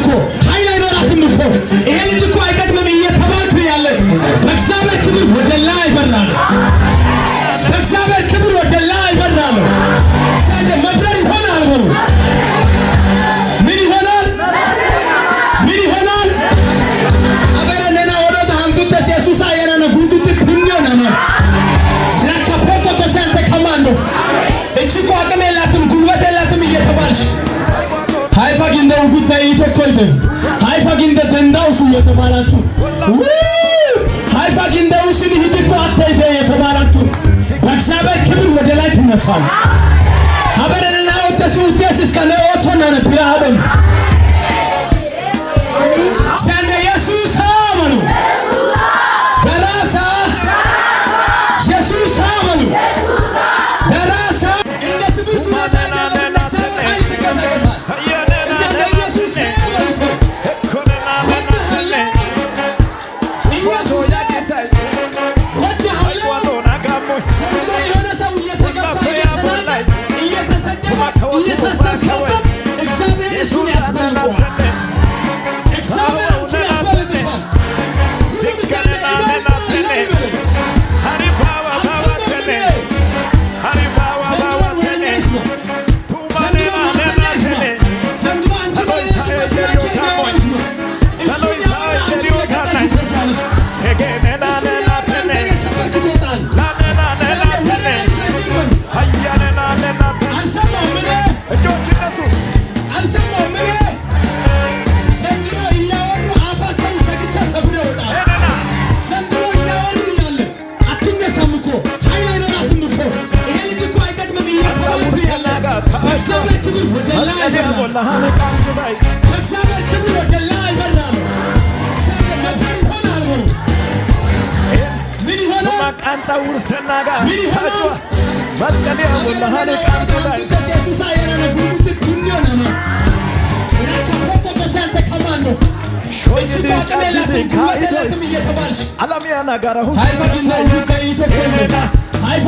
እኮ ኃይል አይኖራትም እኮ ይሄ ልጅ እኮ አይጠቅምም እየተባልኩ ያለ በእግዚአብሔር ክብር ወደ ላይ በራለሁ። በእግዚአብሔር ክብር ወደ ላይ በራለሁ። ሳለ መብረር ይሆናል በሉ። ምን ይሆናል? ምን ይሆናል? አበረነና ወደ አንቱት ኢየሱስ አየነና ጉንቱት ፑኒዮ ነማ ለካፖቶ ከሰንተ ከማንዶ እቺ እኮ አቅም የላትም ጉልበት የላትም እየተባልሽ ሃይፋ ግንደው ጉዳይ ይተኮይደ ሃይፋ ግንደ ደንዳውሱ የተባላችሁ ሃይፋ ግንደው ሲል ሂድኮ አታይደ የተባላችሁ በእግዚአብሔር ክብር ወደ ላይ ትነሳሉ። አበረና ወደሱ ደስ እስከ ለኦቶና ነብራበን ሰንደ ኢየሱስ አመኑ ደራሳ ኢየሱስ አመኑ ደራሳ እንደ ትብቱ ቃንታ ውርሰናጋ ታጭዋ መስቀል ያወላሃለ ቃንታ ላይ ኢየሱስ አየነና ጉንቱት ፑኒዮ ነማ ለካፖቶ ከሰንተ ከማንዶ እቺ እኮ አቅም የላትም ጉልበት የላትም እየተባልሽ አላሚያና ጋራሁ ሃይፋ ግንደው ጉዳይ ይተኮይደ ሃይፋ